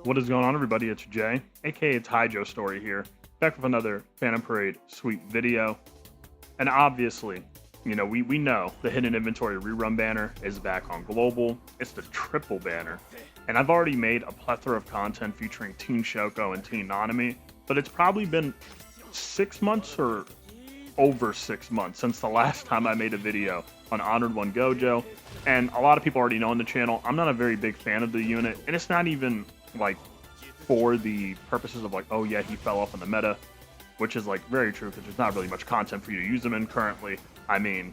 What is going on, everybody? It's Jay, aka it's Joe Story here, back with another Phantom Parade sweep video. And obviously, we know the hidden inventory rerun banner is back on global. It's the triple banner. And I've already made a plethora of content featuring Team Shoko and Team Nanami, but it's probably been 6 months or over 6 months since the last time I made a video on Honored One GOJO. And a lot of people already know on the channel, I'm not a very big fan of the unit, and it's not even like for the purposes of like, oh yeah, he fell off in the meta, which is like very true because there's not really much content for you to use him in currently. I mean,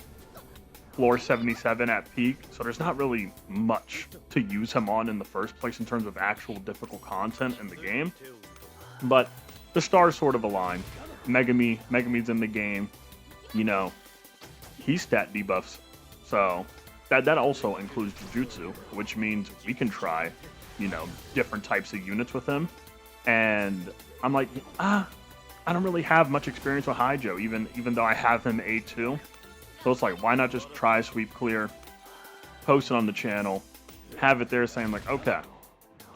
floor 77 at peak, so there's not really much to use him on in the first place in terms of actual difficult content in the game. But the stars sort of align. Megumi's in the game, he's stat debuffs, so that also includes Jujutsu, which means we can try, different types of units with him. And I'm like, I don't really have much experience with Jojo, even though I have him A2. So it's like, why not just try sweep clear, post it on the channel, have it there saying like, okay,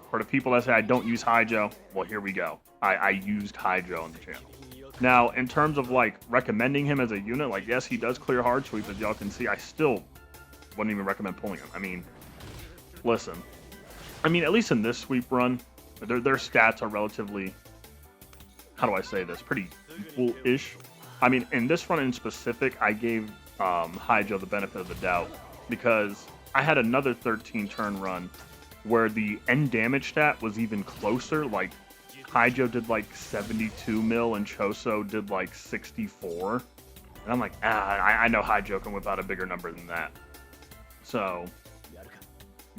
for the people that say I don't use Jojo, well, here we go. I used Jojo on the channel. Now, in terms of like recommending him as a unit, like, yes, he does clear hard sweep, as y'all can see. I still wouldn't even recommend pulling him. I mean, listen, at least in this sweep run, their stats are relatively, how do I say this, pretty equal-ish. I mean, in this run in specific, I gave Jojo the benefit of the doubt because I had another 13 turn run where the end damage stat was even closer. Like, Jojo did like 72 mil and Choso did like 64. And I'm like, I know Jojo can whip out a bigger number than that. So,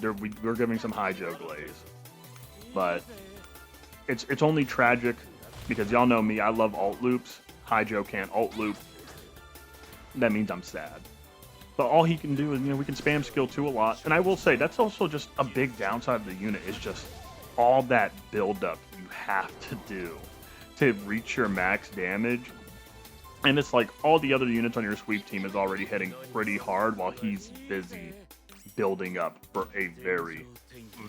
we're giving some Jojo glaze. But it's only tragic because y'all know me, I love alt loops. Jojo can't alt loop. That means I'm sad. But all he can do is, we can spam skill 2 a lot. And I will say, that's also just a big downside of the unit, is just all that buildup you have to do to reach your max damage. And it's like all the other units on your sweep team is already hitting pretty hard while he's busy building up for a very,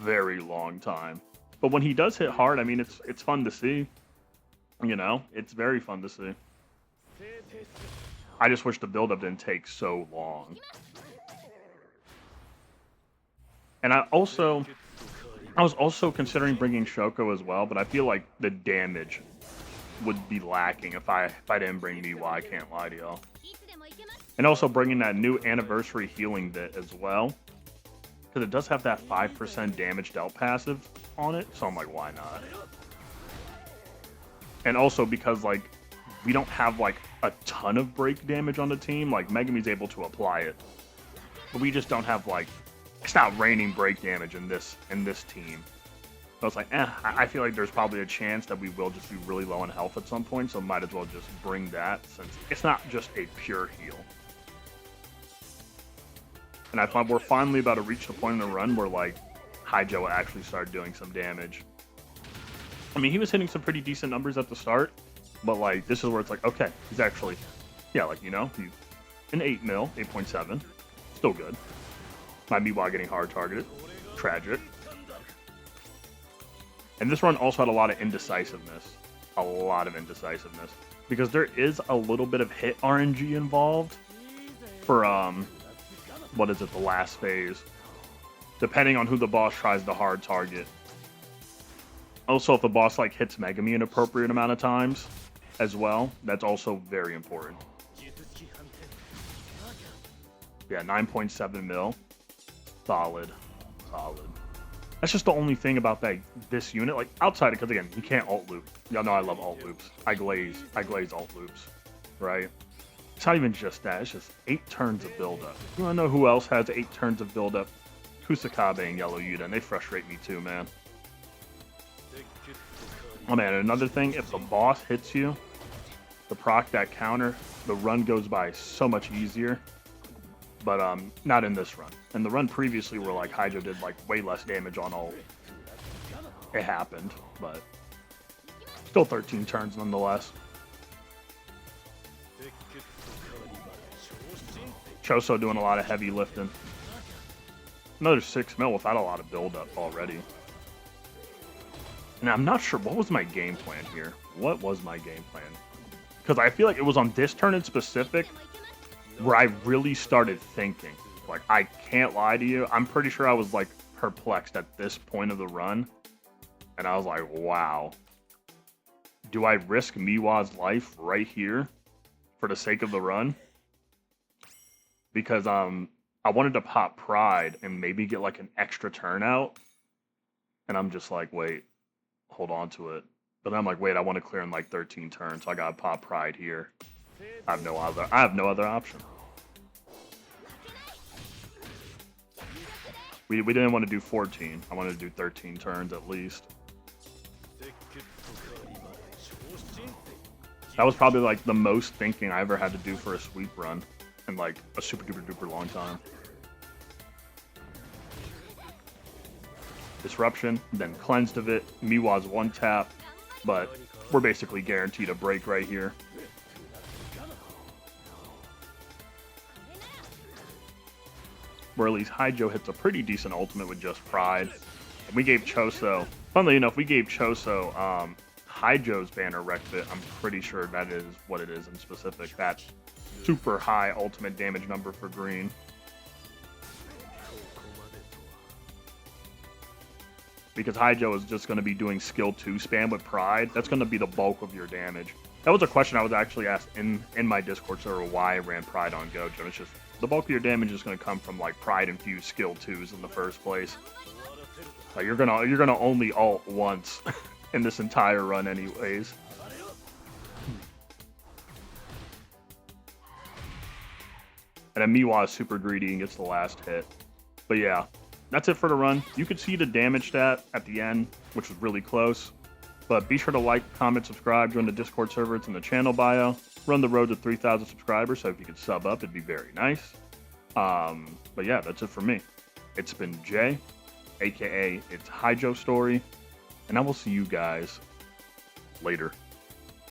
very long time. But when he does hit hard, it's fun to see. It's very fun to see. I just wish the buildup didn't take so long. And I was also considering bringing Shoko as well, but I feel like the damage would be lacking if I didn't bring DY, I can't lie to y'all. And also bringing that new anniversary healing bit as well, because it does have that 5% damage dealt passive on it, so I'm like, why not? And also because, like, we don't have, like, a ton of break damage on the team. Like, Megumi's able to apply it, but we just don't have, like, it's not raining break damage in this team. So it's like, I feel like there's probably a chance that we will just be really low in health at some point, so might as well just bring that, since it's not just a pure heal. And I thought we're finally about to reach the point in the run where, like, Jojo actually started doing some damage. He was hitting some pretty decent numbers at the start, but, like, this is where it's like, okay, he's actually, yeah, like, he's an 8 mil, 8.7, still good. My Miwa getting hard targeted, tragic. And this run also had a lot of indecisiveness, because there is a little bit of hit RNG involved for, the last phase, depending on who the boss tries to hard target. Also, if the boss, like, hits Megumi an appropriate amount of times as well, that's also very important. Yeah, 9.7 mil. Solid. That's just the only thing about this unit. Like, outside of, because again, he can't alt loop. Y'all know I love alt loops. I glaze alt loops, right? It's not even just that. It's just 8 turns of buildup. You wanna know who else has 8 turns of buildup? Kusakabe and Yellow Yuta, and they frustrate me too, man. Oh man, another thing, if the boss hits you, the proc that counter, the run goes by so much easier. But not in this run. In the run previously where, like, Jojo did, like, way less damage on ult, it happened, but still 13 turns nonetheless. Choso doing a lot of heavy lifting. Another 6 mil without a lot of build-up already. And I'm not sure, what was my game plan here? What was my game plan? Because I feel like it was on this turn in specific where I really started thinking. Like, I can't lie to you. I'm pretty sure I was, like, perplexed at this point of the run. And I was like, wow. Do I risk Miwa's life right here for the sake of the run? Because I wanted to pop Pride and maybe get, like, an extra turn out. And I'm just like, wait, hold on to it. But then I'm like, wait, I want to clear in, like, 13 turns, so I gotta pop Pride here. I have no other option. We didn't want to do 14. I wanted to do 13 turns at least. That was probably like the most thinking I ever had to do for a sweep run in like a super duper duper long time. Disruption, then cleansed of it. Miwa's one tap, but we're basically guaranteed a break right here. Where at least Haijo hits a pretty decent ultimate with just Pride. And we gave Choso, funnily enough, we gave Choso Haijo's banner wrecked it. I'm pretty sure that is what it is in specific. That super high ultimate damage number for green. Because Haijo is just going to be doing skill 2 spam with Pride. That's going to be the bulk of your damage. That was a question I was actually asked in my Discord server why I ran Pride on GOJO. It's just the bulk of your damage is going to come from like Pride infused skill 2s in the first place. Like you're gonna only ult once in this entire run anyways. And then Miwa is super greedy and gets the last hit. But yeah, that's it for the run. You could see the damage stat at the end, which was really close. But be sure to like, comment, subscribe, join the Discord server. It's in the channel bio. Run the road to 3,000 subscribers, so if you could sub up, it'd be very nice. But yeah, that's it for me. It's been Jay, aka It's Haijo Story, and I will see you guys later.